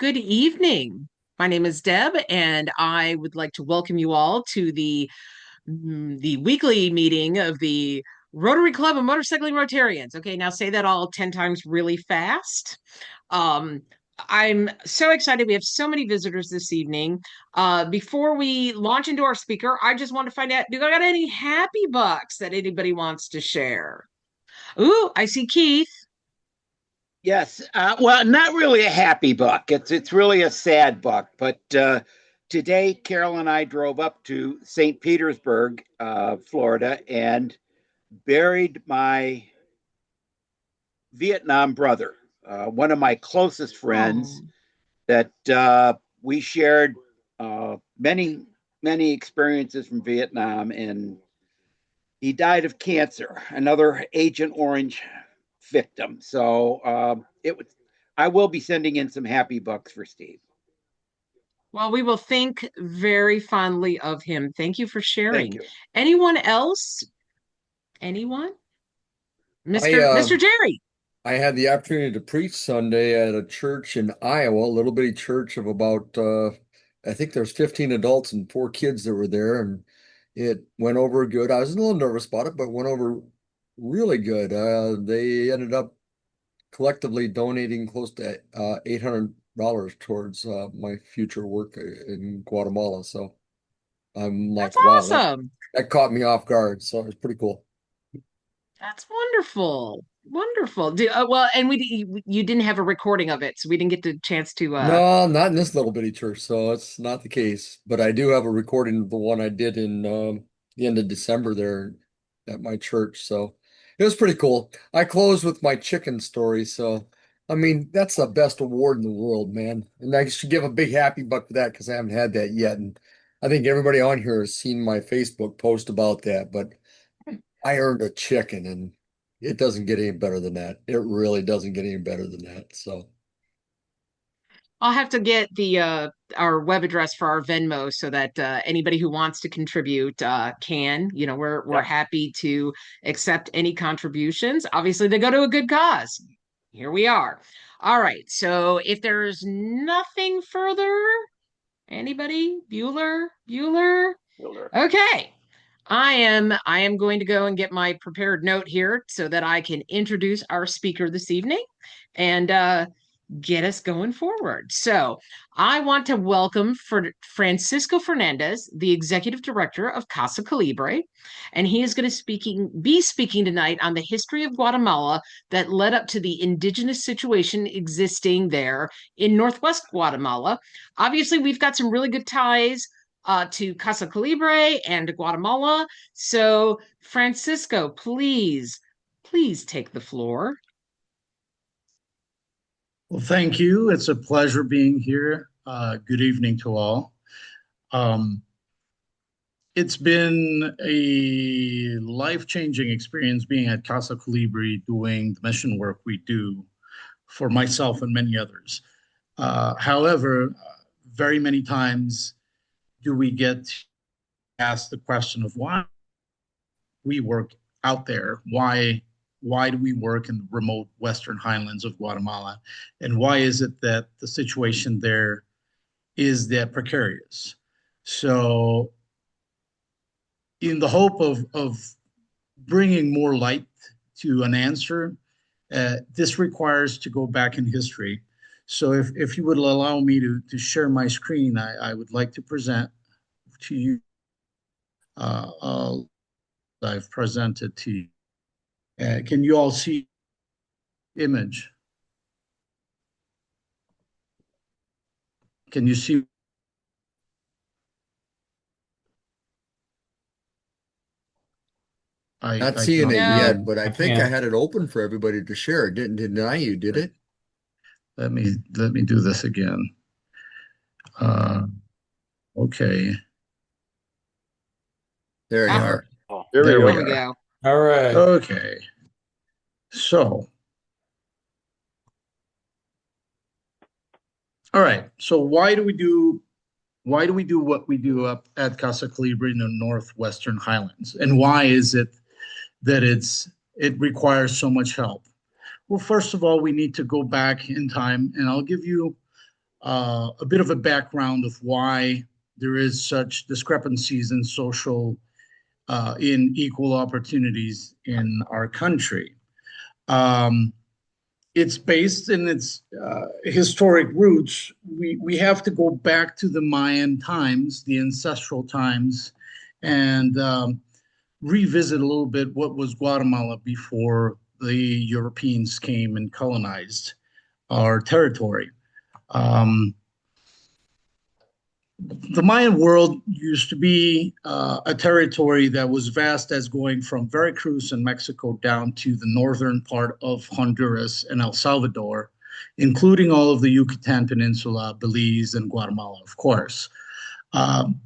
good evening. My name is Deb, and I would like to welcome you all to the weekly meeting of the Rotary Club of Motorcycling Rotarians. Okay, now say that all 10 times really fast. Um, I'm so excited. We have so many visitors this evening. Before we launch into our speaker, I just want to find out, do I got any happy bucks that anybody wants to share? Ooh, I see Keith. Yes, well, not really a happy buck. It's really a sad buck. But today, Carol and I drove up to St. Petersburg, Florida, and buried my Vietnam brother, one of my closest Oh, friends that we shared many experiences from Vietnam, and he died of cancer. Another Agent Orange victim. So it was. I will be sending in some happy bucks for Steve. well, we will think very fondly of him. Thank you for Thank sharing. you. Anyone else? Anyone? I Mr. Jerry. I had the opportunity to preach Sunday at a church in Iowa, a little bitty church of about I think there's 15 adults and 4 kids that were there, and it went over good. I was a little nervous about it, but went over really good. They ended up collectively donating close to $800 towards my future work in Guatemala. So I'm That's like, wow, awesome. that caught me off guard. So it was pretty cool. That's wonderful. Wonderful. Well, and you didn't have a recording of it, so we didn't get the chance to No, not in this little bitty church, so it's not the case. But I do have a recording of the one I did in the end of December there at my church. So it was pretty cool. I closed with my chicken story. So, I mean, that's the best award in the world, man. And I should give a big happy buck for that because I haven't had that yet. And I think everybody on here has seen my Facebook post about that. But I earned a chicken, and it doesn't get any better than that. It really doesn't get any better than that. So. I'll have to get the our web address for our Venmo so that anybody who wants to contribute can. You know, we're Yep. happy to accept any contributions. Obviously, they go to a good cause. Here we are. All right. So if there's nothing further, anybody? Bueller? Bueller? Builder. Okay. I am going to go and get my prepared note here so that I can introduce our speaker this evening. And get us going forward. So, I want to welcome Francisco Fernandez, the executive director of Casa Colibrí, and he is going to be speaking tonight on the history of Guatemala that led up to the indigenous situation existing there in northwest Guatemala. Obviously, we've got some really good ties to Casa Colibrí and to Guatemala. So, Francisco, please take the floor. Well, thank you. It's a pleasure being here. Good evening to all. Um, it's been a life-changing experience being at Casa Colibrí doing the mission work we do for myself and many others. However, very many times do we get asked the question of why we work out there, why do we work in the remote western highlands of Guatemala? And why is it that the situation there is that precarious? So, in the hope of bringing more light to an answer, this requires to go back in history. So, if you would allow me to share my screen, I would like to present to you. I've presented to you. Can you all see image? Can you see? Not I seeing cannot it see it. No, yet, but I I think I can't. had it open for everybody to share. It didn't deny you, did it? Let me do this again. Uh, okay, There you ah, are. Oh, there there we there we we are. are. go. All right. Okay, so all right. So why do we do what we do up at Casa Colibri in the northwestern highlands, and why is it that it requires so much help? Well, first of all, we need to go back in time, and I'll give you a bit of a background of why there is such discrepancies in social in equal opportunities in our country. Um, it's based in its historic roots. We have to go back to the Mayan times, the ancestral times, and revisit a little bit what was Guatemala before the Europeans came and colonized our territory. Um, the Mayan world used to be a territory that was vast, as going from Veracruz in Mexico down to the northern part of Honduras and El Salvador, including all of the Yucatan Peninsula, Belize, and Guatemala, of course.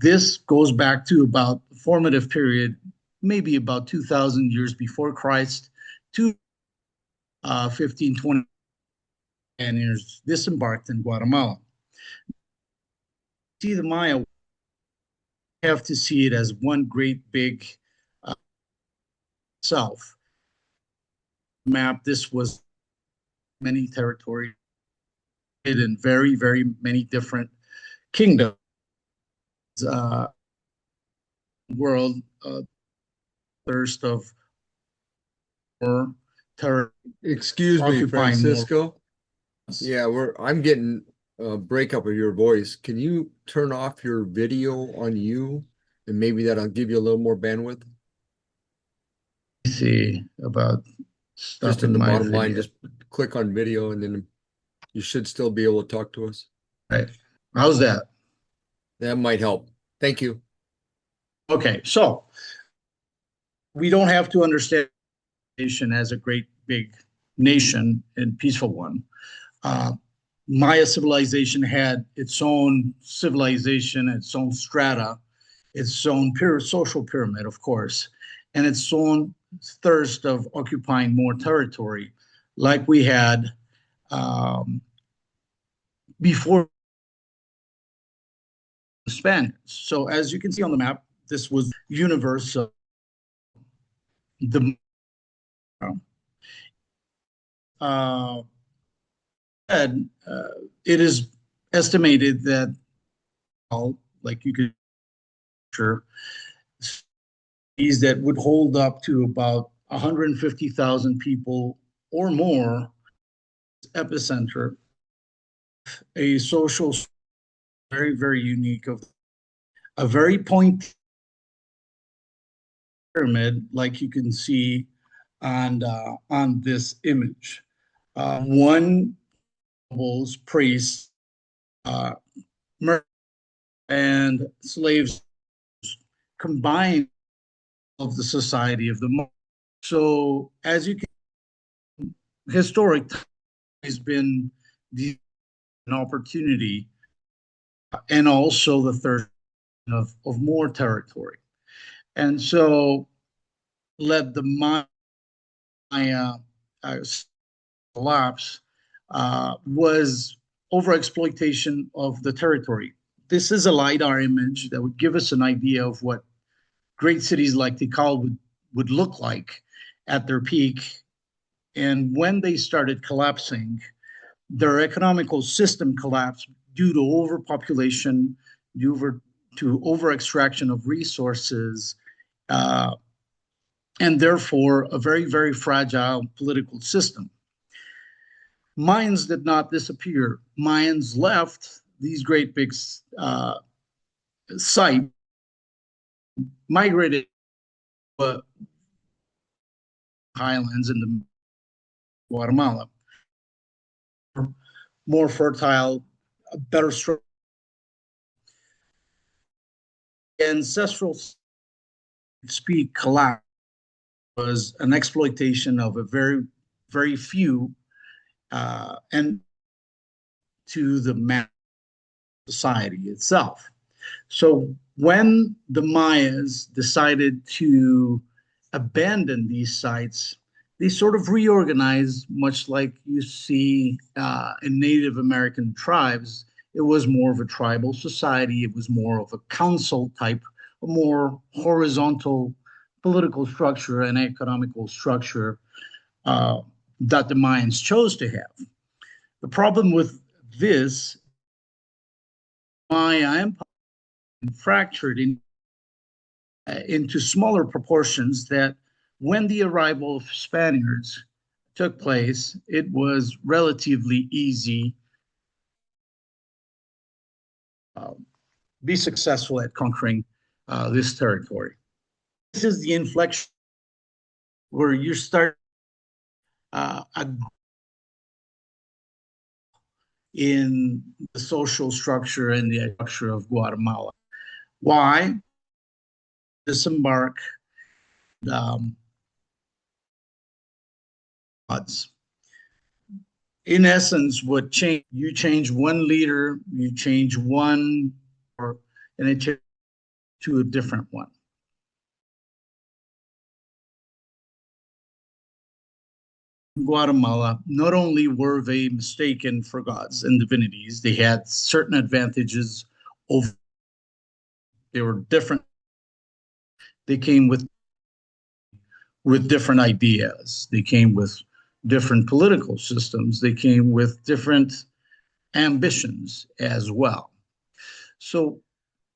This goes back to about the formative period, maybe about 2,000 years before Christ, to 1520 Spaniards disembarked in Guatemala. See the Maya, have to see it as one great big self map. This was many territories in very, very many different kingdoms. World thirst of more terror. Excuse me, Francisco. Yeah, I'm getting a breakup of your voice. Can you turn off your video on you, and maybe that'll give you a little more bandwidth? See about just in the bottom line, just click on video, and then you should still be able to talk to us. Right. How's that? That might help. Thank you. Okay, so we don't have to understand nation as a great big nation and peaceful one. Maya civilization had its own civilization, its own strata, its own social pyramid, of course, and its own thirst of occupying more territory, like we had before the Spaniards. So as you can see on the map, this was universe of the it is estimated that, like you could sure, that would hold up to about 150,000 people or more. Epicenter, a social, very, very unique, of a very point pyramid, like you can see on this image. One priest, and slaves combined of the society of the moment. So as you can, historic has been an opportunity and also the third of more territory. And so led the Maya collapse was overexploitation of the territory. This is a LiDAR image that would give us an idea of what great cities like Tikal would look like at their peak. And when they started collapsing, their economical system collapsed due to overpopulation, due to over-extraction of resources, and therefore a very, very fragile political system. Mayans did not disappear. Mayans left these great big sites, migrated to highlands in the Guatemala, more fertile, better structure. Ancestral speed collapse was an exploitation of a very, very few and to the mass society itself. So when the Mayas decided to abandon these sites, they sort of reorganized, much like you see in Native American tribes. It was more of a tribal society. It was more of a council type, a more horizontal political structure and economical structure that the Mayans chose to have. The problem with this Maya Empire fractured into smaller proportions that when the arrival of Spaniards took place, it was relatively easy be successful at conquering this territory. This is the inflection where you start in the social structure and the structure of Guatemala. Why? Disembark in essence, what change you change one leader, you change one, and it changes to a different one. Guatemala, not only were they mistaken for gods and divinities, they had certain advantages over. They were different. They came with different ideas. They came with different political systems. They came with different ambitions as well. So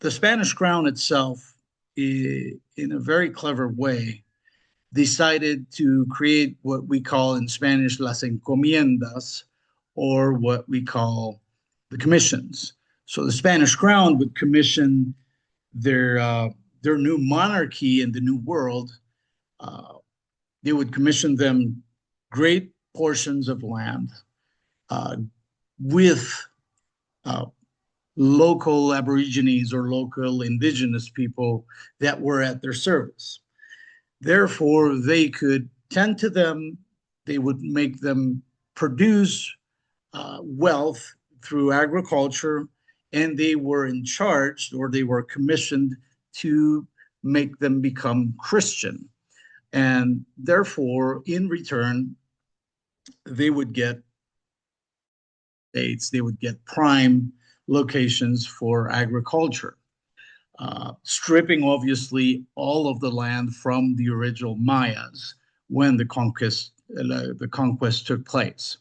the Spanish crown itself, in a very clever way, decided to create what we call in Spanish las encomiendas, or what we call the commissions. So the Spanish crown would commission their new monarchy in the New World. They would commission them great portions of land with local Aborigines or local indigenous people that were at their service. Therefore, they could tend to them, they would make them produce wealth through agriculture, and they were in charge, or they were commissioned to make them become Christian. And therefore, in return, they would get states, they would get prime locations for agriculture, stripping obviously all of the land from the original Mayas when the conquest took place.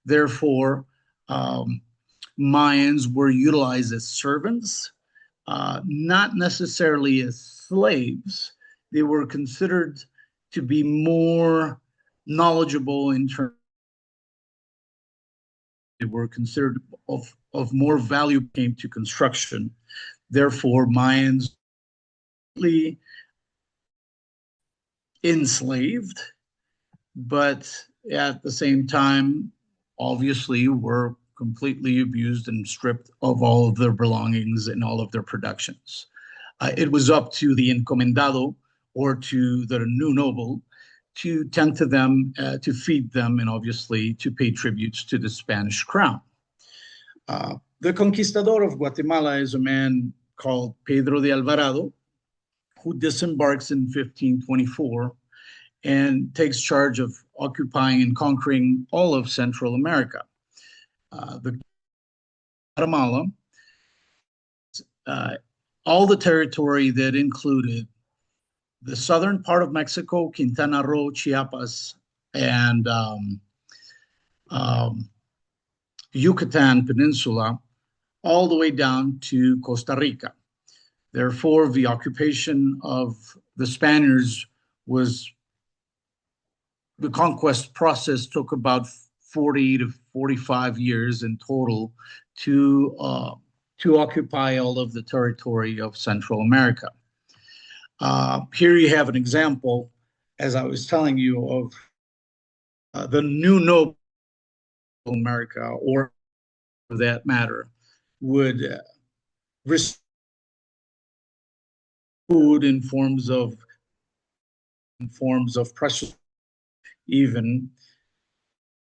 Therefore, Mayans were utilized as servants, not necessarily as slaves. They were considered to be more knowledgeable in terms. They were considered of more value came to construction. Therefore, Mayans enslaved, but at the same time, obviously, were completely abused and stripped of all of their belongings and all of their productions. It was up to the encomendado, or to the new noble, to tend to them, to feed them, and obviously to pay tributes to the Spanish crown. The conquistador of Guatemala is a man called Pedro de Alvarado, who disembarks in 1524 and takes charge of occupying and conquering all of Central America. The Guatemala, all the territory that included the southern part of Mexico, Quintana Roo, Chiapas, and Yucatan Peninsula, all the way down to Costa Rica. Therefore, the occupation of the Spaniards was, the conquest process took about 40 to 45 years in total to occupy all of the territory of Central America. Here you have an example, as I was telling you, of the new noble America, or for that matter, would receive food in forms of precious, even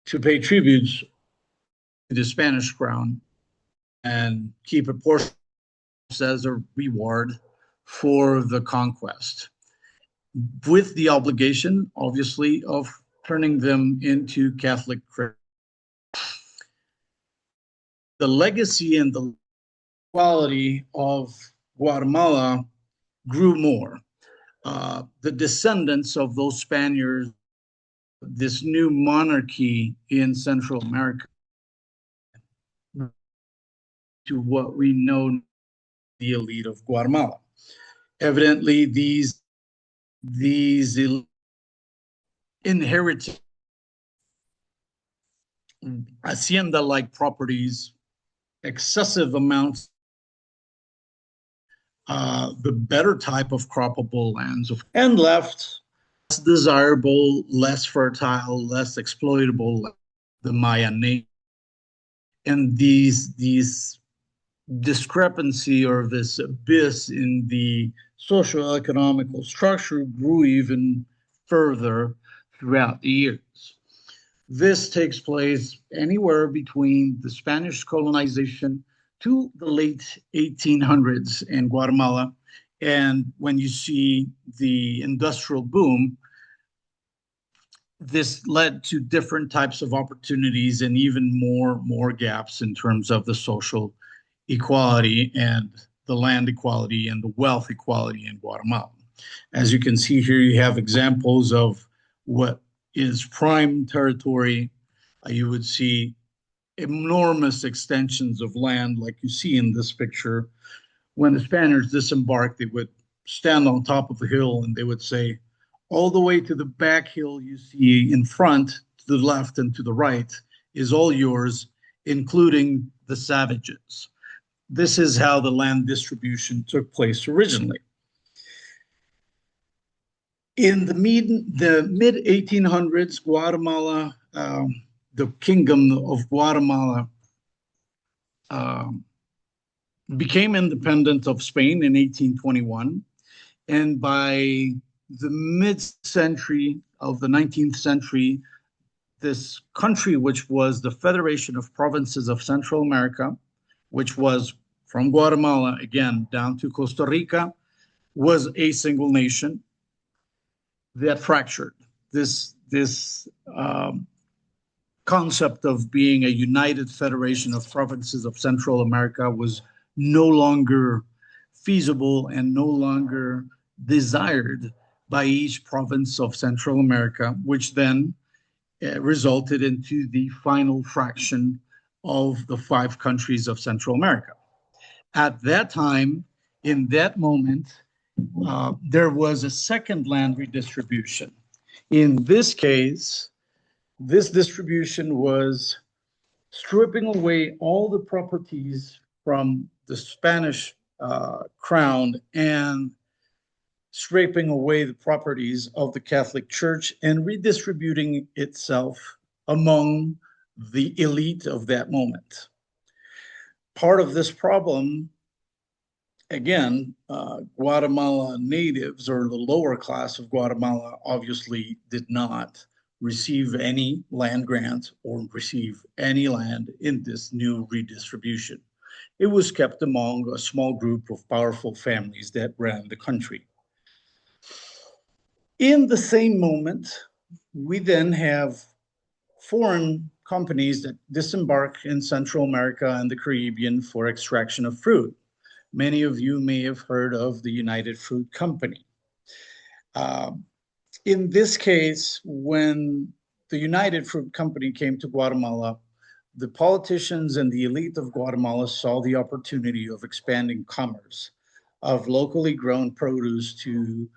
to pay tributes to the Spanish crown and keep a portion as a reward for the conquest, with the obligation, obviously, of turning them into Catholic Christians. The legacy and the quality of Guatemala grew more. The descendants of those Spaniards, this new monarchy in Central America, to what we know the elite of Guatemala. Evidently, these inherited hacienda-like properties, excessive amounts, the better type of croppable lands, and left less desirable, less fertile, less exploitable, the Maya nation. And these discrepancy or this abyss in the socio-economical structure grew even further throughout the years. This takes place anywhere between the Spanish colonization to the late 1800s in Guatemala. And when you see the industrial boom, this led to different types of opportunities and even more gaps in terms of the social equality and the land equality and the wealth equality in Guatemala. As you can see here, you have examples of what is prime territory. You would see enormous extensions of land like you see in this picture. When the Spaniards disembarked, they would stand on top of the hill and they would say, all the way to the back hill you see in front, to the left and to the right, is all yours, including the savages. This is how the land distribution took place originally. In the mid 1800s, Guatemala, the Kingdom of Guatemala, became independent of Spain in 1821. And by the mid-century of the 19th century, this country, which was the Federation of Provinces of Central America, which was from Guatemala, again, down to Costa Rica, was a single nation that fractured. This concept of being a united federation of provinces of Central America was no longer feasible and no longer desired by each province of Central America, which then resulted into the final fraction of the 5 countries of Central America. At that time, in that moment, there was a second land redistribution. In this case, this distribution was stripping away all the properties from the Spanish crown and scraping away the properties of the Catholic Church and redistributing itself among the elite of that moment. Part of this problem, again, Guatemala natives or the lower class of Guatemala obviously did not receive any land grant or receive any land in this new redistribution. It was kept among a small group of powerful families that ran the country. In the same moment, we then have foreign companies that disembark in Central America and the Caribbean for extraction of fruit. Many of you may have heard of the United Fruit Company. In this case, when the United Fruit Company came to Guatemala, the politicians and the elite of Guatemala saw the opportunity of expanding commerce of locally grown produce to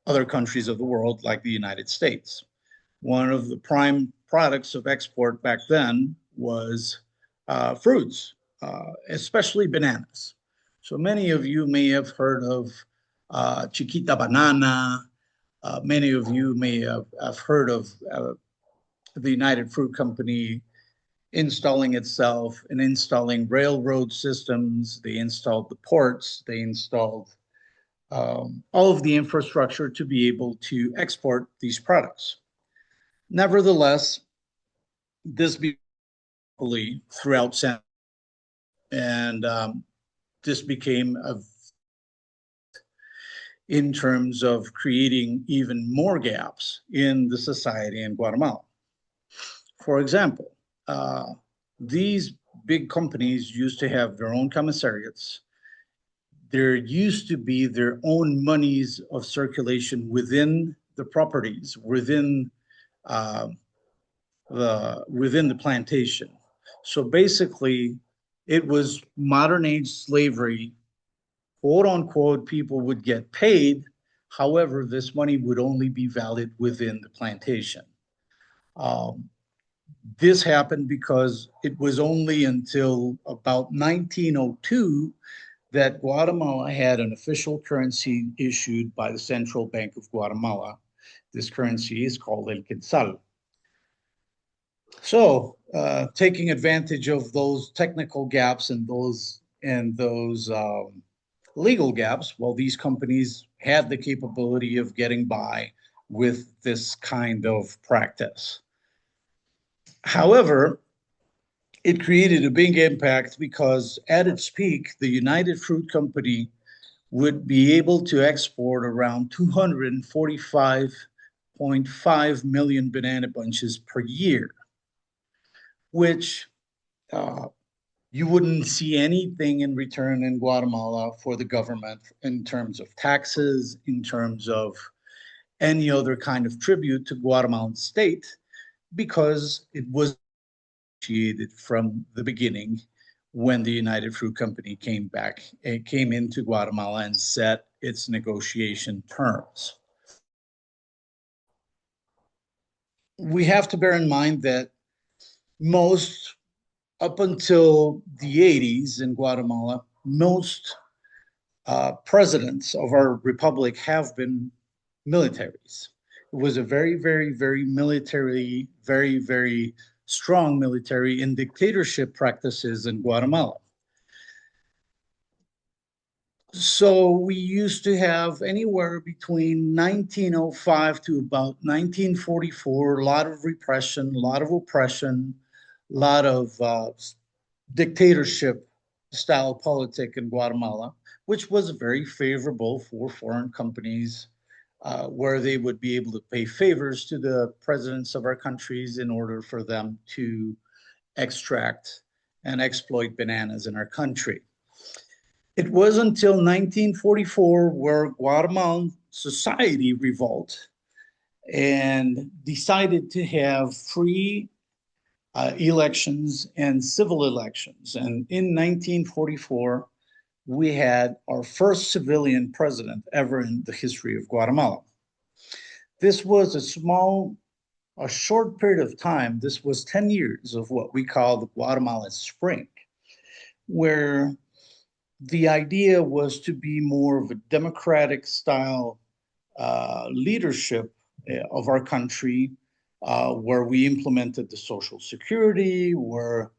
other countries of the world like the United States. One of the prime products of export back then was fruits, especially bananas. So many of you may have heard of Chiquita Banana. Many of you may have heard of the United Fruit Company installing itself and installing railroad systems. They installed the ports. They installed all of the infrastructure to be able to export these products. Nevertheless, this became throughout Central and this became in terms of creating even more gaps in the society in Guatemala. For example, these big companies used to have their own commissariats. There used to be their own monies of circulation within the properties, within the plantation. So basically, it was modern age slavery, quote unquote. People would get paid. However, this money would only be valid within the plantation. Um, this happened because it was only until about 1902 that Guatemala had an official currency issued by the Central Bank of Guatemala. This currency is called el quetzal. So, taking advantage of those technical gaps and those legal gaps, well, these companies had the capability of getting by with this kind of practice. However, it created a big impact because at its peak, the United Fruit Company would be able to export around 245.5 million banana bunches per year, which you wouldn't see anything in return in Guatemala for the government in terms of taxes, in terms of any other kind of tribute to Guatemalan state, because it was negotiated from the beginning when the United Fruit Company came into Guatemala and set its negotiation terms. We have to bear in mind that most, up until the 80s in Guatemala, most presidents of our republic have been militaries. It was a very, very, very military, very, very strong military and dictatorship practices in Guatemala. So we used to have anywhere between 1905 to about 1944, a lot of repression, a lot of oppression, a lot of dictatorship style politic in Guatemala, which was very favorable for foreign companies, where they would be able to pay favors to the presidents of our countries in order for them to extract and exploit bananas in our country. It was until 1944 where Guatemalan society revolted and decided to have free elections and civil elections. And in 1944, we had our first civilian president ever in the history of Guatemala. This was a short period of time. This was 10 years of what we call the Guatemalan Spring, where the idea was to be more of a democratic style leadership of our country, where we implemented the Social Security, where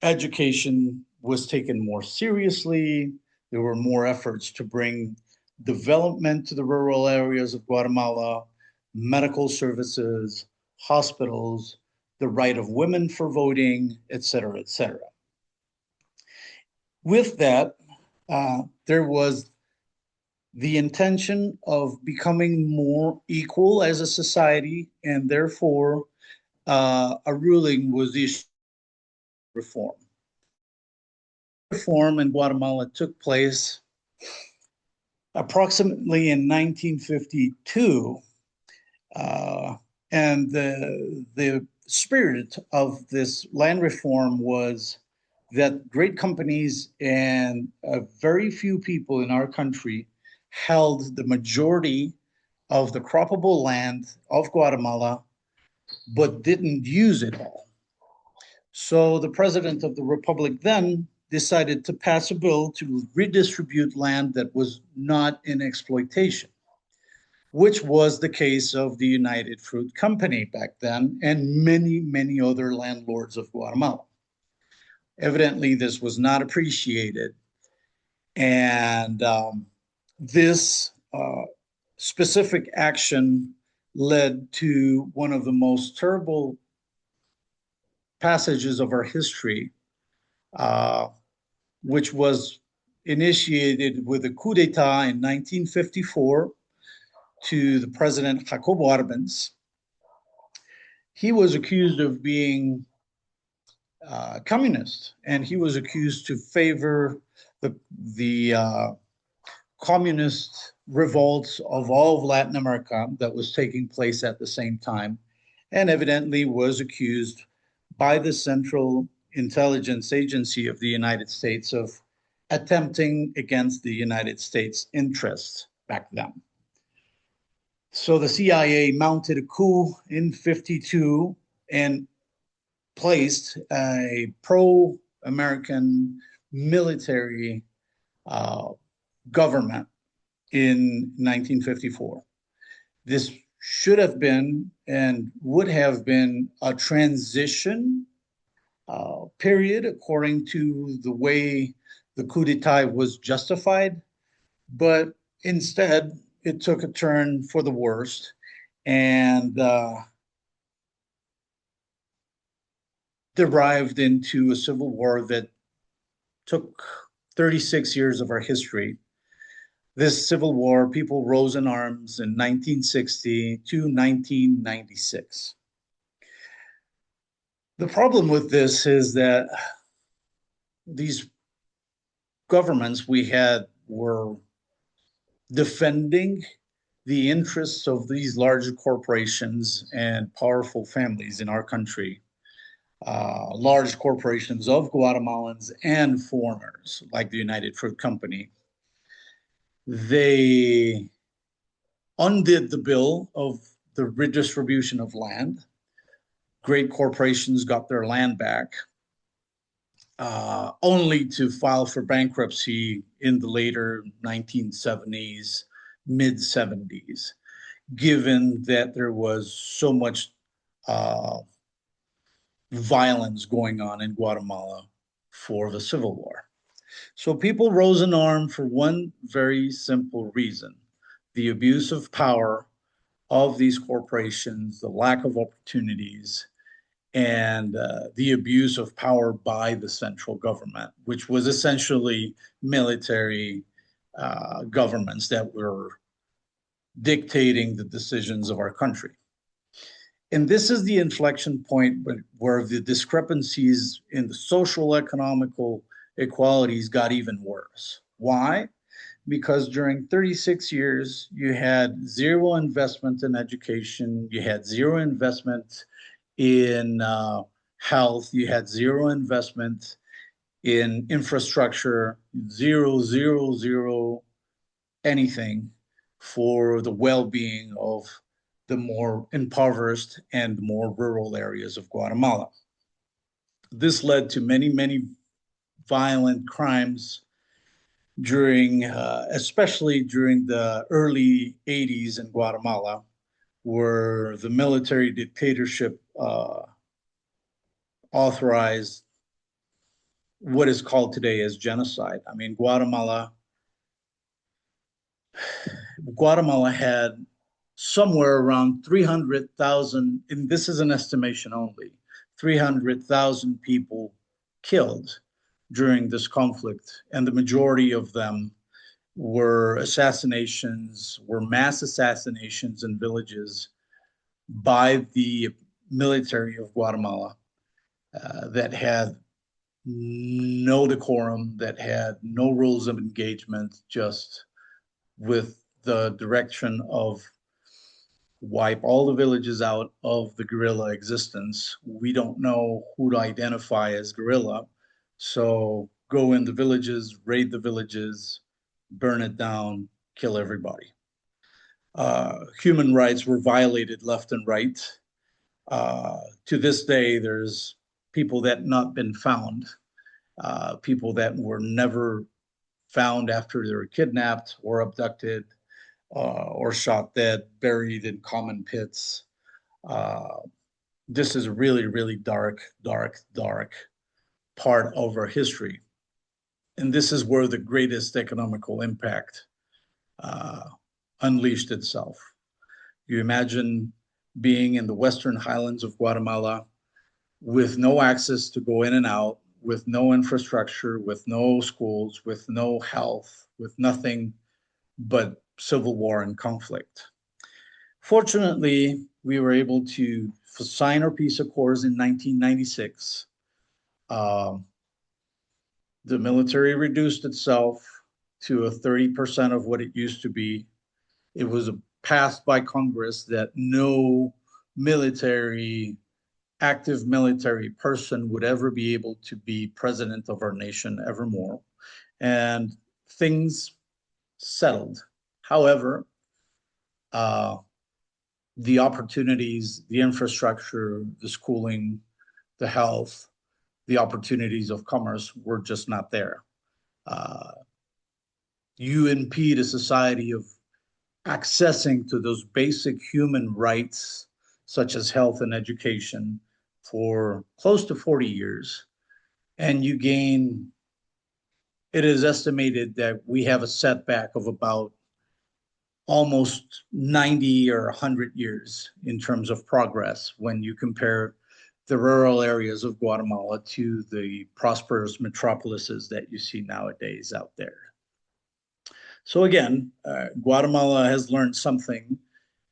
education was taken more seriously. There were more efforts to bring development to the rural areas of Guatemala, medical services, hospitals, the right of women for voting, et cetera, et cetera. With that, there was the intention of becoming more equal as a society, and therefore a ruling was issued reform. Reform in Guatemala took place approximately in 1952, and the spirit of this land reform was that great companies and very few people in our country held the majority of the croppable land of Guatemala, but didn't use it all. So the president of the republic then decided to pass a bill to redistribute land that was not in exploitation, which was the case of the United Fruit Company back then and many, many other landlords of Guatemala. Evidently, this was not appreciated. And this specific action led to one of the most terrible passages of our history, which was initiated with a coup d'etat in 1954 to the president Jacobo Arbenz. He was accused of being communist, and he was accused to favor the communist revolts of all of Latin America that was taking place at the same time, and evidently was accused by the Central intelligence agency of the United States of attempting against the United States interests back then. So the CIA mounted a coup in 52 and placed a pro-American military government in 1954. This should have been and would have been a transition period according to the way the coup d'etat was justified, but instead it took a turn for the worst and derived into a civil war that took 36 years of our history. This civil war, people rose in arms in 1960 to 1996. The problem with this is that these governments we had were defending the interests of these large corporations and powerful families in our country, large corporations of Guatemalans and foreigners, like the United Fruit Company. They undid the bill of the redistribution of land. Great corporations got their land back, only to file for bankruptcy in the later 1970s, mid 70s, given that there was so much violence going on in Guatemala for the Civil War. So people rose in arms for one very simple reason: the abuse of power of these corporations, the lack of opportunities, and the abuse of power by the central government, which was essentially military governments that were dictating the decisions of our country. And this is the inflection point where the discrepancies in the social economical equalities got even worse. Why? Because during 36 years, you had zero investment in education, you had zero investment in health, you had zero investment in infrastructure, zero anything for the well-being of the more impoverished and more rural areas of Guatemala. This led to many violent crimes during, especially during the early 80s in Guatemala, where the military dictatorship authorized what is called today as genocide. I mean, Guatemala had somewhere around 300,000, and this is an estimation only, 300,000 people killed during this conflict, and the majority of them were assassinations, were mass assassinations in villages by the military of Guatemala that had no decorum, that had no rules of engagement, just with the direction of wipe all the villages out of the guerrilla existence. We don't know who to identify as guerrilla, so go in the villages, raid the villages, burn it down, kill everybody. Human rights were violated left and right. To this day, there's people that not been found, people that were never found after they were kidnapped or abducted, or shot dead, buried in common pits. This is a really dark part of our history. And this is where the greatest economical impact unleashed itself. You imagine being in the Western Highlands of Guatemala with no access to go in and out, with no infrastructure, with no schools, with no health, with nothing but civil war and conflict. Fortunately, we were able to sign our peace accords in 1996. The military reduced itself to a 30% of what it used to be. It was passed by Congress that no military active military person would ever be able to be president of our nation evermore. And things settled. However, uh, the opportunities, the infrastructure, the schooling, the health, the opportunities of commerce were just not there. Uh, you impede a society of accessing to those basic human rights, such as health and education, for close to 40 years, and you gain, it is estimated that we have a setback of about almost 90 or 100 years in terms of progress when you compare the rural areas of Guatemala to the prosperous metropolises that you see nowadays out there. So again, Guatemala has learned something,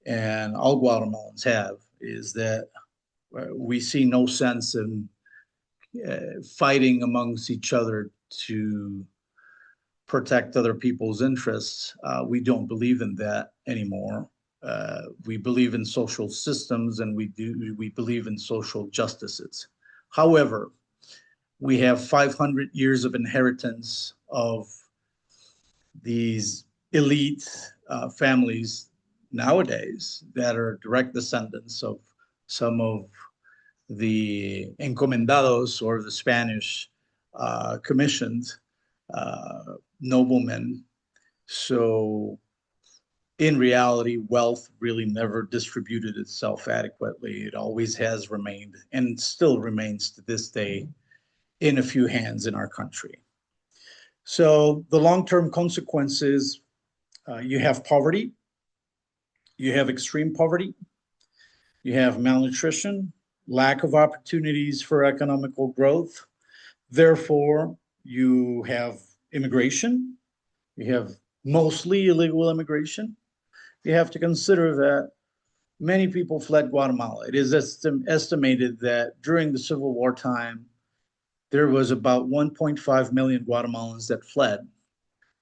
and all Guatemalans have, is that we see no sense in fighting amongst each other to protect other people's interests. We don't believe in that anymore. We believe in social systems, and we believe in social justices. However, we have 500 years of inheritance of these elite families nowadays that are direct descendants of some of the encomendados, or the Spanish commissioned noblemen. So in reality, wealth really never distributed itself adequately. It always has remained, and still remains to this day, in a few hands in our country. So the long-term consequences, you have poverty, you have extreme poverty, you have malnutrition, lack of opportunities for economical growth. Therefore, you have immigration, you have mostly illegal immigration. You have to consider that many people fled Guatemala. It is estimated that during the Civil War time, there was about 1.5 million Guatemalans that fled,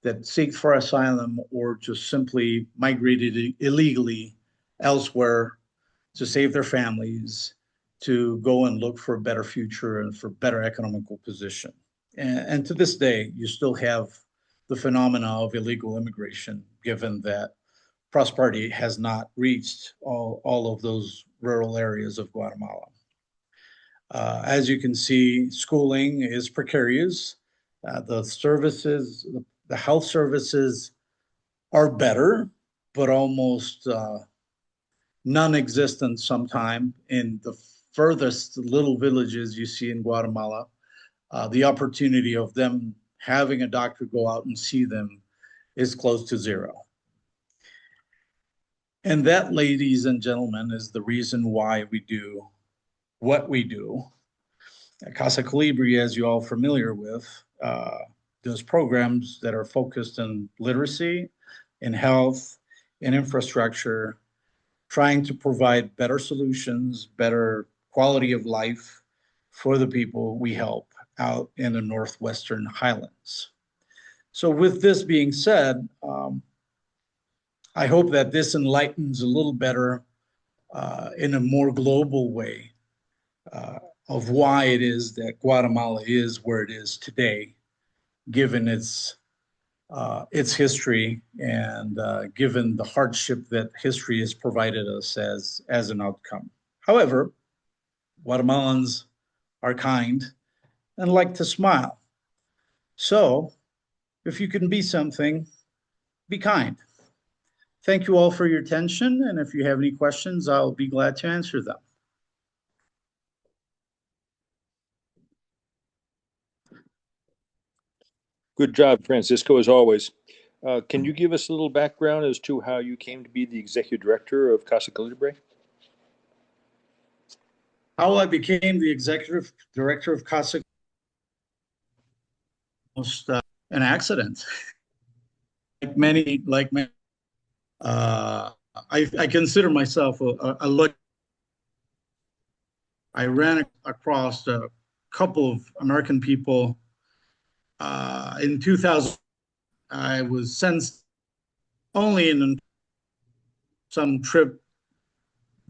that seek for asylum, or just simply migrated illegally elsewhere to save their families, to go and look for a better future and for better economical position. And to this day, you still have the phenomena of illegal immigration, given that prosperity has not reached all of those rural areas of Guatemala. As you can see, schooling is precarious. The services, the health services are better, but almost non-existent sometime in the furthest little villages you see in Guatemala. The opportunity of them having a doctor go out and see them is close to zero. And that, ladies and gentlemen, is the reason why we do what we do. Casa Colibrí, as you're all familiar with, does programs that are focused on literacy, in health, in infrastructure, trying to provide better solutions, better quality of life for the people we help out in the northwestern highlands. So with this being said, I hope that this enlightens a little better in a more global way of why it is that Guatemala is where it is today, given its history, and given the hardship that history has provided us as an outcome. However, Guatemalans are kind and like to smile. So if you can be something, be kind. Thank you all for your attention, and if you have any questions, I'll be glad to answer them. Good job, Francisco, as always. Can you give us a little background as to how you came to be the executive director of Casa Colibrí? How I became the executive director of Casa was an accident. Like many, I consider myself a lucky. I ran across a couple of American people in 2000. I was sensed only in some trip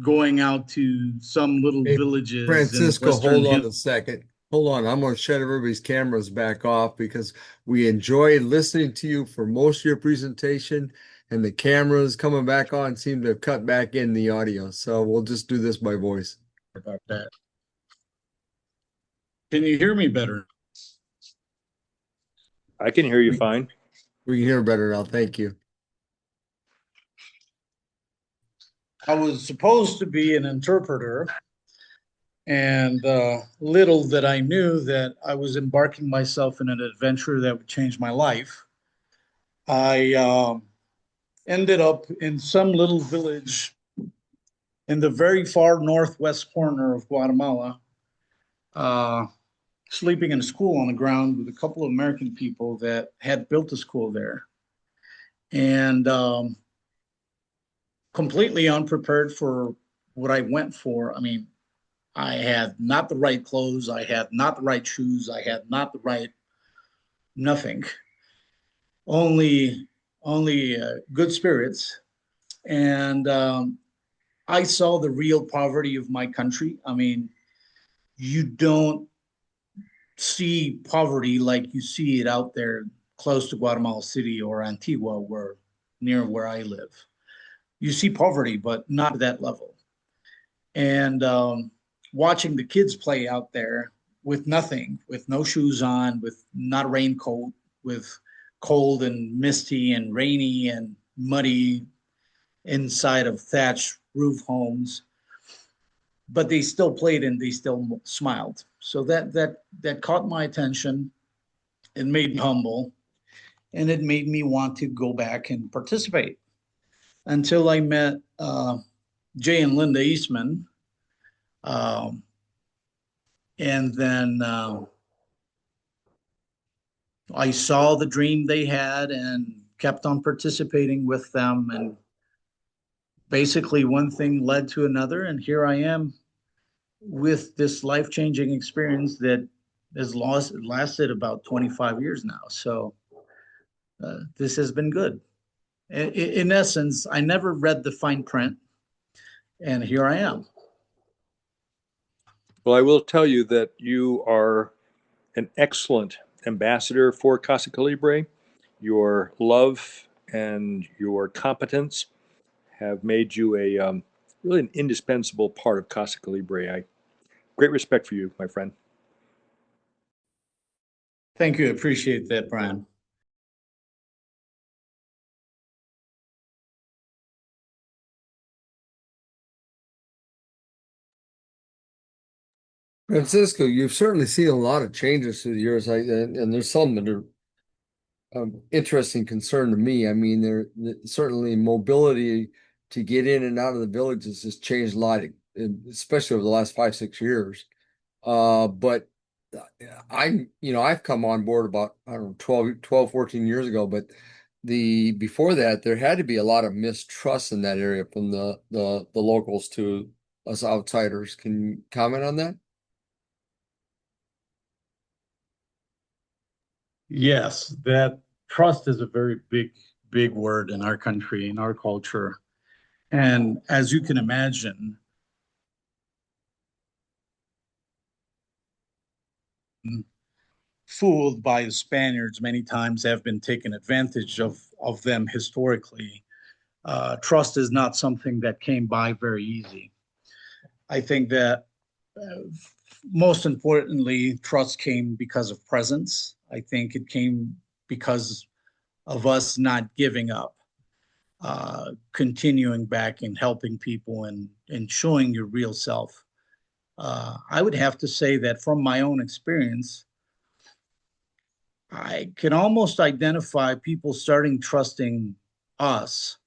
going out to some little Hey, villages in Francisco, Western hold on Hill. a second. Hold on. I'm going to shut everybody's cameras back off because we enjoyed listening to you for most of your presentation, and the cameras coming back on seem to have cut back in the audio. So we'll just do this by voice. About that. Can you hear me better? I can hear you We, fine. we can hear better now. Thank you. I was supposed to be an interpreter, and little that I knew that I was embarking myself in an adventure that would change my life. I ended up in some little village in the very far northwest corner of Guatemala, uh, sleeping in a school on the ground with a couple of American people that had built a school there. And completely unprepared for what I went for. I mean, I had not the right clothes, I had not the right shoes, I had not the right nothing. Only, only good spirits, and I saw the real poverty of my country. I mean, you don't see poverty like you see it out there close to Guatemala City or Antigua, where near where I live. You see poverty, but not at that level. And watching the kids play out there with nothing, with no shoes on, with not a raincoat, with cold and misty and rainy and muddy inside of thatched roof homes, but they still played and they still smiled. So that caught my attention. It made me humble, and it made me want to go back and participate. Until I met Jay and Linda Eastman, um, and then I saw the dream they had and kept on participating with them. And basically, one thing led to another. And here I am with this life changing experience that has lasted about 25 years now. So this has been good. In essence, I never read the fine print, and here I am. Well, I will tell you that you are an excellent ambassador for Casa Colibrí. Your love and your competence have made you a really an indispensable part of Casa Colibrí. I great respect for you, my friend. Thank you. Appreciate that, Brian. Francisco, you've certainly seen a lot of changes through the years, and there's some that are interesting concern to me. I mean, certainly mobility to get in and out of the villages has changed a lot, especially over the last 5, 6 years. But I've come on board about, I don't know, 14 years ago, but before that, there had to be a lot of mistrust in that area from the locals to us outsiders. Can you comment on that? Yes, that trust is a very big word in our country, in our culture. And as you can imagine, fooled by the Spaniards many times, have been taken advantage of them historically. Trust is not something that came by very easy. I think that most importantly, trust came because of presence. I think it came because of us not giving up, continuing back and helping people and showing your real self. I would have to say that from my own experience, I can almost identify people starting trusting us,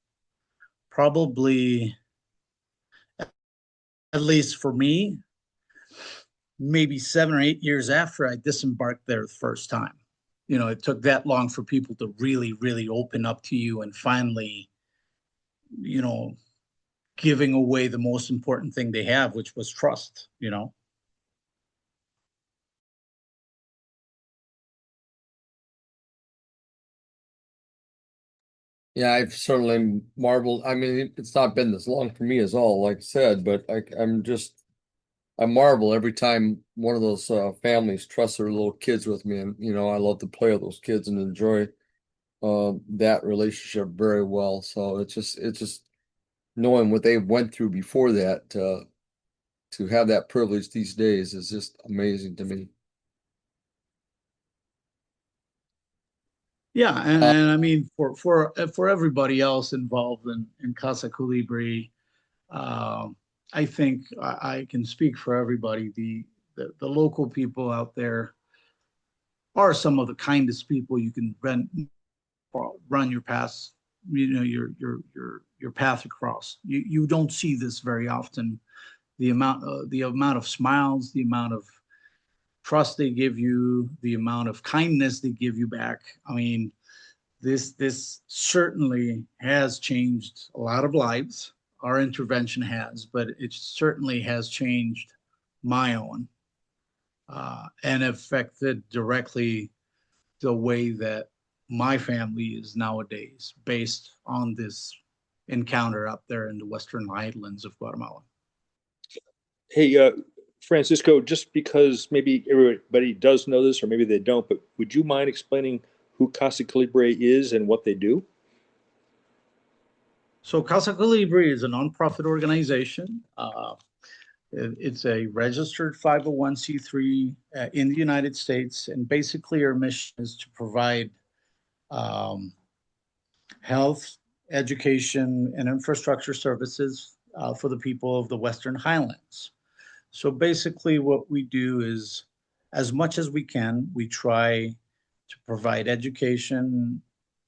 probably, at least for me, maybe 7 or 8 years after I disembarked there the first time. You know, it took that long for people to really open up to you and finally, you know, giving away the most important thing they have, which was trust, you know. Yeah, I've certainly marveled. I mean, it's not been this long for me as all, like I said, but I marvel every time one of those families trusts their little kids with me. And, I love to play with those kids and enjoy that relationship very well. So it's just knowing what they went through before that to have that privilege these days is just amazing to me. Yeah, and, Uh, and I mean for everybody else involved in Casa Colibrí, I think I can speak for everybody. The local people out there are some of the kindest people you can run your path, your path across. You don't see this very often. The amount of smiles, the amount of trust they give you, the amount of kindness they give you back. I mean, this certainly has changed a lot of lives. Our intervention has, but it certainly has changed my own and affected directly the way that my family is nowadays based on this encounter up there in the Western Highlands of Guatemala. Hey, Francisco, just because maybe everybody does know this or maybe they don't, but would you mind explaining who Casa Colibrí is and what they do? So Casa Colibri is a nonprofit organization. It's a registered 501c3 in the United States, and basically our mission is to provide um, health, education, and infrastructure services for the people of the Western Highlands. So basically, what we do is, as much as we can, we try to provide education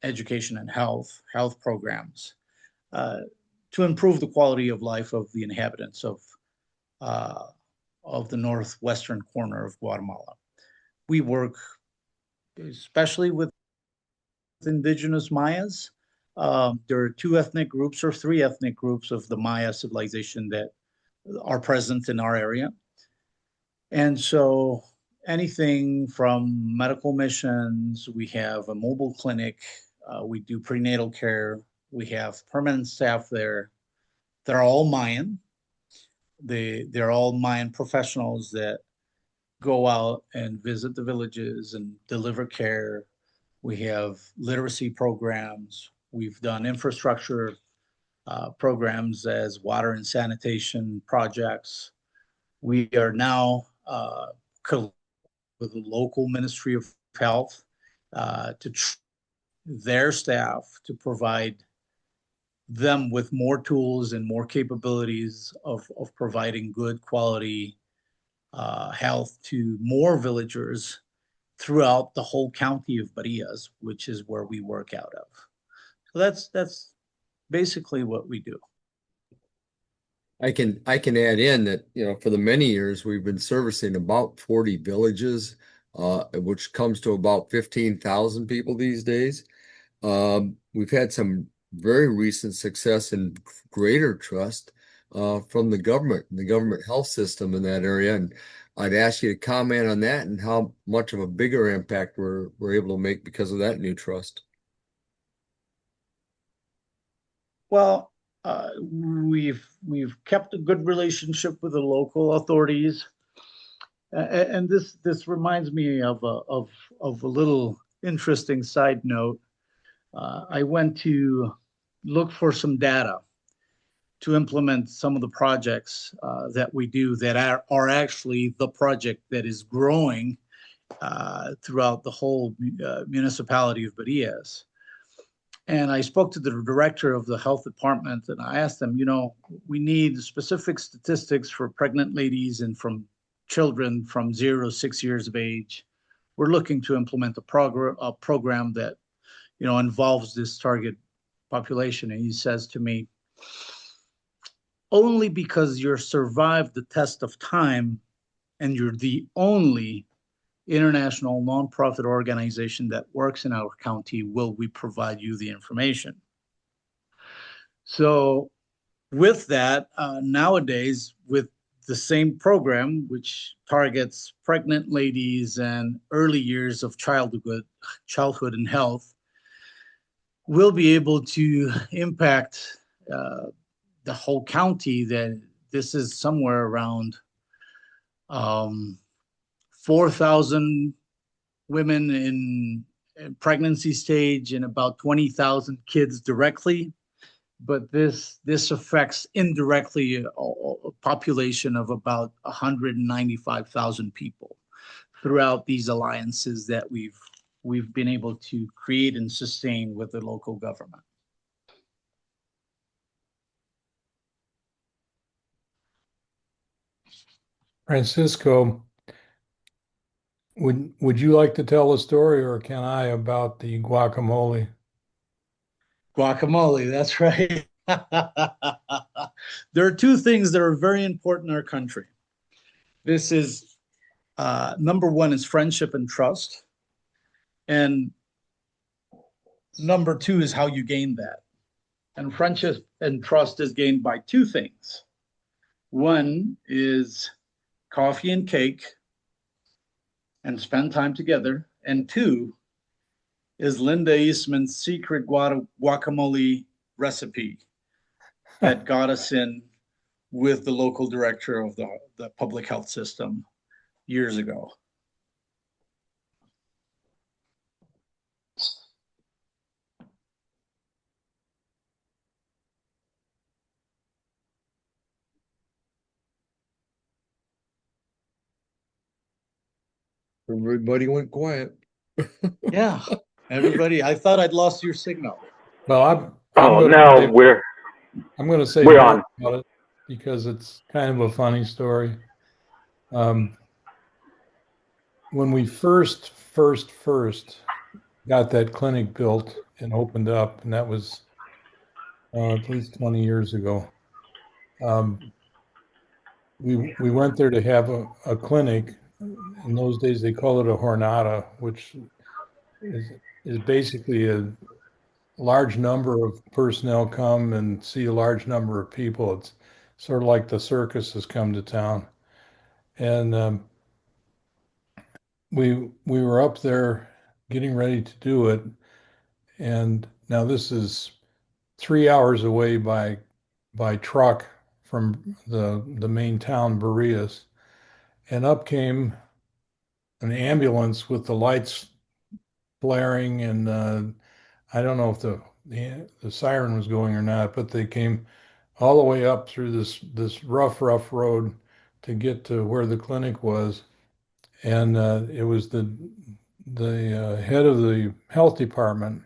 and health programs uh, to improve the quality of life of the inhabitants uh, of the northwestern corner of Guatemala. We work especially with indigenous Mayas. There are two ethnic groups or three ethnic groups of the Maya civilization that are present in our area. And so anything from medical missions, we have a mobile clinic, we do prenatal care, we have permanent staff there. They're all Mayan. They're all Mayan professionals that go out and visit the villages and deliver care. We have literacy programs. We've done infrastructure programs as water and sanitation projects. We are now with the local Ministry of Health to their staff to provide them with more tools and more capabilities of providing good quality health to more villagers throughout the whole county of Barias, which is where we work out of. So that's basically what we do. I can add in that, for the many years we've been servicing about 40 villages, which comes to about 15,000 people these days. We've had some very recent success and greater trust from the government health system in that area. And I'd ask you to comment on that and how much of a bigger impact we're able to make because of that new trust. Well, we've kept a good relationship with the local authorities, and this reminds me of a little interesting side note. I went to look for some data to implement some of the projects that we do that are actually the project that is growing throughout the whole municipality of Barias. And I spoke to the director of the health department and I asked them, we need specific statistics for pregnant ladies and from children from 0 to 6 years of age. We're looking to implement a program that, involves this target population. And he says to me, only because you're survived the test of time and you're the only international nonprofit organization that works in our county will we provide you the information. So with that, nowadays, with the same program, which targets pregnant ladies and early years of childhood and health, we'll be able to impact the whole county. That this is somewhere around 4,000 women in pregnancy stage and about 20,000 kids directly. But this affects indirectly a population of about 195,000 people throughout these alliances that we've been able to create and sustain with the local government. Francisco, would you like to tell a story, or can I, about the guacamole? Guacamole, that's right. There are two things that are very important in our country. This is number one is friendship and trust. And number two is how you gain that. And friendship and trust is gained by two things. One is coffee and cake and spend time together. And two is Linda Eastman's secret guacamole recipe that got us in with the local director of the public health system years ago. Everybody went quiet. Yeah, everybody, I thought I'd lost your signal. Well, I'm Oh, gonna no, say, we're I'm going to say we're more on. about it because it's kind of a funny story. When we first got that clinic built and opened up, and that was at least 20 years ago, we went there to have a clinic. In those days, they call it a jornada, which is basically a large number of personnel come and see a large number of people. It's sort of like the circus has come to town. And we were up there getting ready to do it. And now this is 3 hours away by truck from the main town, Barrias. And up came an ambulance with the lights blaring, and I don't know if the siren was going or not, but they came all the way up through this rough road to get to where the clinic was. And it was the head of the health department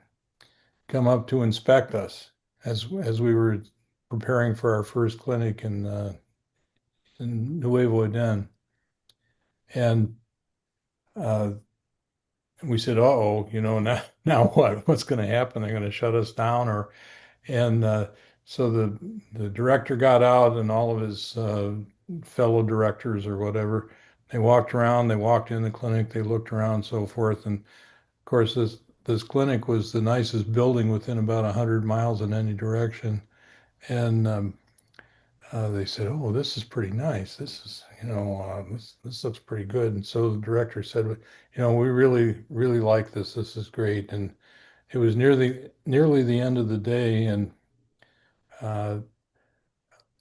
come up to inspect us as we were preparing for our first clinic in Nuevo Eden. And we said, "Uh-oh, now what? What's going to happen? They're going to shut us down?" So the director got out, and all of his fellow directors or whatever, they walked around, they walked in the clinic, they looked around, and so forth. And of course, this clinic was the nicest building within about 100 miles in any direction. And they said, "Oh, this is pretty nice. This is, this looks pretty good." And so the director said, "We really like this. This is great." And it was nearly the end of the day, and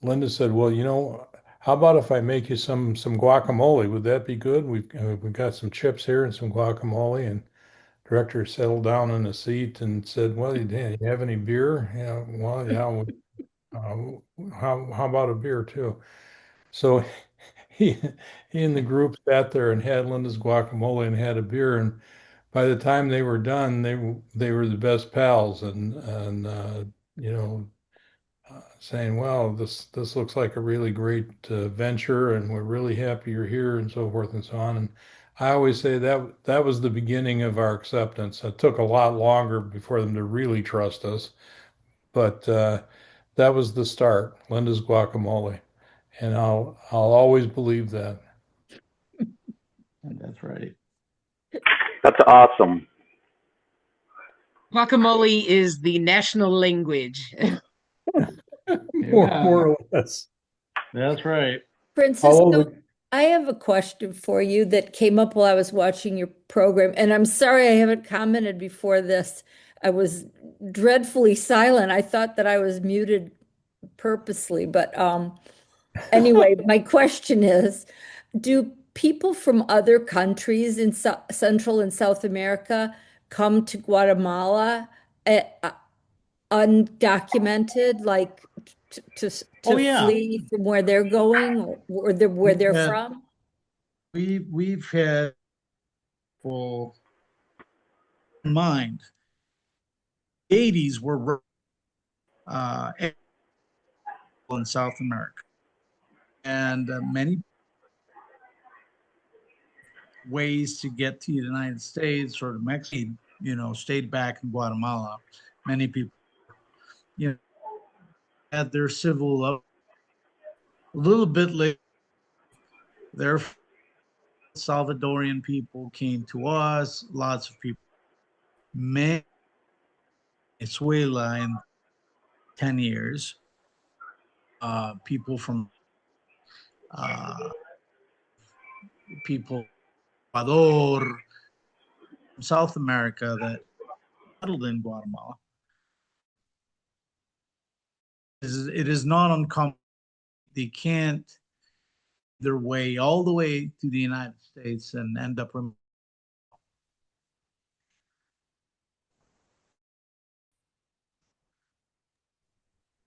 Linda said, "Well, how about if I make you some guacamole? Would that be good? We've got some chips here and some guacamole." And director settled down in the seat and said, "Well, you have any beer?" Yeah, well, yeah. How about a beer too? So he and the group sat there and had Linda's guacamole and had a beer. And by the time they were done, they were the best pals, and you know saying, "Well, this looks like a really great venture, and we're really happy you're here," and so forth and so on. And I always say that was the beginning of our acceptance. It took a lot longer before them to really trust us, but that was the start. Linda's guacamole, and I'll always believe that. That's right. That's awesome. Guacamole is the national language. More or less. That's right. Francisco, I have a question for you that came up while I was watching your program, and I'm sorry I haven't commented before this. I was dreadfully silent. I thought that I was muted purposely, but anyway, my question is, do people from other countries in Central and South America come to Guatemala undocumented, like Oh to yeah, flee from where they're going or where we've they're had from? we've had full mind. 80s were in South America, and many ways to get to the United States or to Mexico, stayed back in Guatemala. Many people, had their civil a little bit later. Their Salvadorian people came to us. Lots of people, Venezuela in 10 years. People from people Ecuador, South America that settled in Guatemala. It is not uncommon. They can't their way all the way to the United States and end up.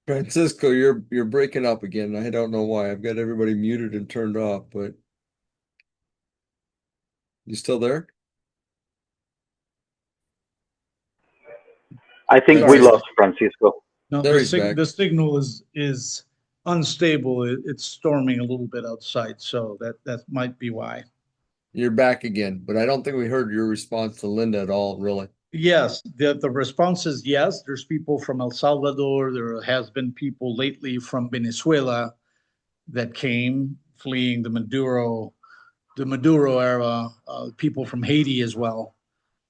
Francisco, you're breaking up again. I don't know why. I've got everybody muted and turned off, but you still there? I think we Sorry. lost Francisco. No, There he's back. the signal is unstable. It's storming a little bit outside, so that might be why. You're back again, but I don't think we heard your response to Linda at all, really. Yes, the response is yes. There's people from El Salvador. There has been people lately from Venezuela that came fleeing the Maduro era. People from Haiti as well.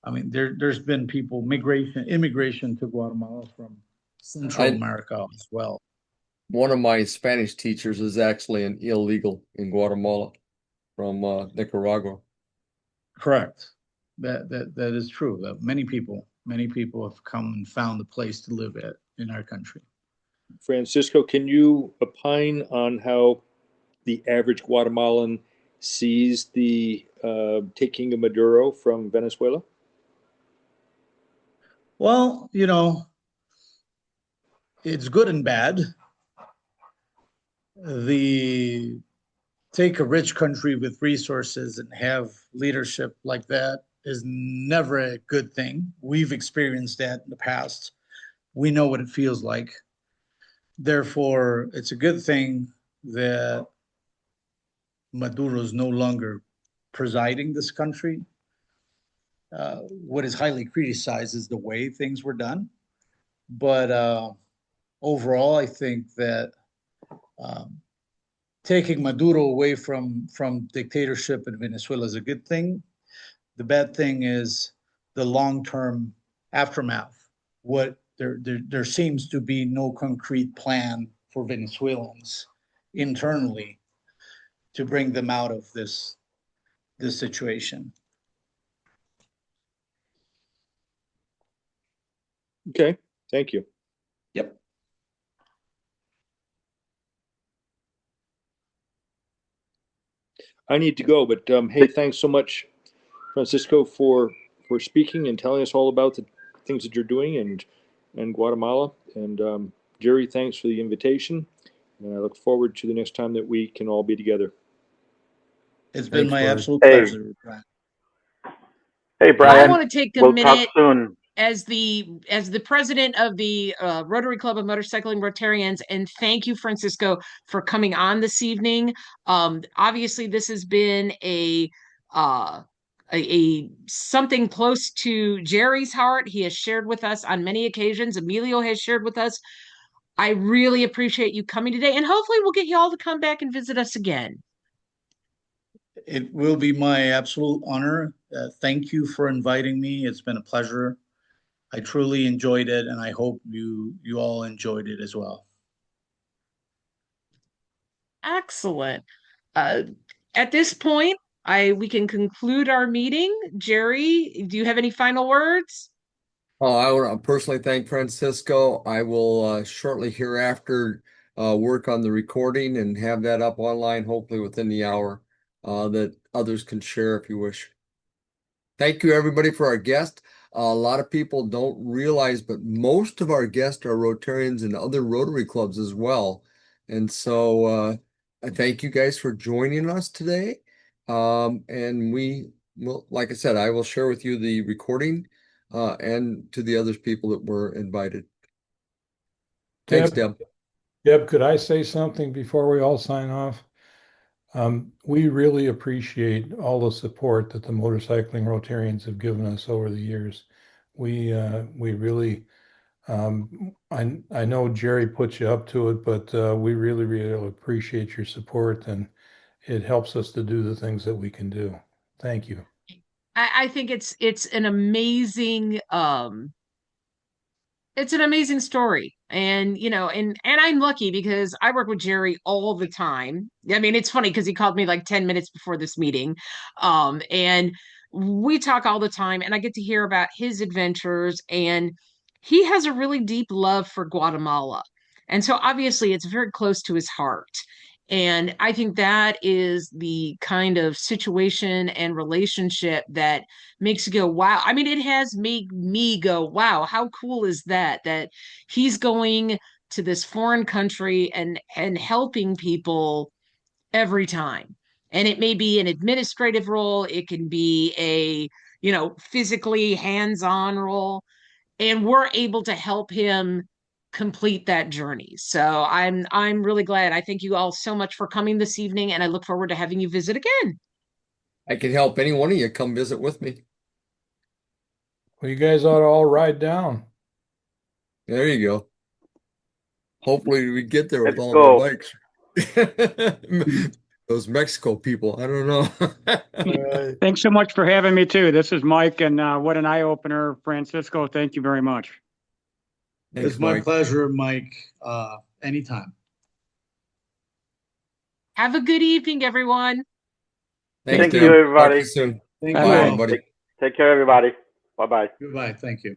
I mean, there's been people immigration to Guatemala from Central America as well. One of my Spanish teachers is actually an illegal in Guatemala from Nicaragua. Correct. That is true. That many people have come and found a place to live at in our country. Francisco, can you opine on how the average Guatemalan sees the taking of Maduro from Venezuela? Well, it's good and bad. The Take a rich country with resources and have leadership like that is never a good thing. We've experienced that in the past. We know what it feels like. Therefore, it's a good thing that Maduro is no longer presiding this country. What is highly criticized is the way things were done. But overall, I think that taking Maduro away from dictatorship in Venezuela is a good thing. The bad thing is the long-term aftermath. What there seems to be no concrete plan for Venezuelans internally to bring them out of this situation. Okay, thank you. Yep. I need to go, but hey, thanks so much, Francisco, for speaking and telling us all about the things that you're doing and Guatemala. And Jerry, thanks for the invitation. And I look forward to the next time that we can all be together. It's been Thanks, my Brian. absolute Hey. pleasure, Brian. Hey, I Brian. want to take a We'll talk minute soon. as the president of the Rotary Club of Motorcycling Rotarians, and thank you, Francisco, for coming on this evening. Obviously, this has been a something close to Jerry's heart. He has shared with us on many occasions. Emilio has shared with us. I really appreciate you coming today, and hopefully, we'll get you all to come back and visit us again. It will be my absolute honor. Thank you for inviting me. It's been a pleasure. I truly enjoyed it, and I hope you all enjoyed it as well. Excellent. At this point, we can conclude our meeting. Jerry, do you have any final words? Oh, I want to personally thank Francisco. I will shortly hereafter work on the recording and have that up online, hopefully within the hour, that others can share if you wish. Thank you, everybody, for our guest. A lot of people don't realize, but most of our guests are Rotarians and other Rotary clubs as well. And so I thank you guys for joining us today. And we will, like I said, I will share with you the recording and to the other people that were invited. Thanks, Deb. Deb, could I say something before we all sign off? We really appreciate all the support that the motorcycling Rotarians have given us over the years. We really, I know Jerry put you up to it, but we really appreciate your support, and it helps us to do the things that we can do. Thank you. I think it's an amazing it's an amazing story. And and I'm lucky because I work with Jerry all the time. I mean, it's funny because he called me like 10 minutes before this meeting. And we talk all the time, and I get to hear about his adventures, and he has a really deep love for Guatemala. And so obviously it's very close to his heart. And I think that is the kind of situation and relationship that makes you go, wow. I mean, it has made me go, wow, how cool is that? That he's going to this foreign country and helping people every time. And it may be an administrative role, it can be a, physically hands-on role, and we're able to help him complete that journey. So I'm really glad. I thank you all so much for coming this evening, and I look forward to having you visit again. I can help any one of you come visit with me. Well, you guys ought to all ride down. There you go. Hopefully we get there with Let's all go. of our bikes. Those Mexico people, I don't know. Thanks so much for having me too. This is Mike, and what an eye opener, Francisco. Thank you very much. Thanks, It's my Mike. pleasure, Mike. Anytime. Have a good evening, everyone. Thanks, Thank Deb. you, Talk to everybody. you soon. Thank Bye, you all. everybody. Take care, everybody. Bye-bye. Goodbye. Thank you.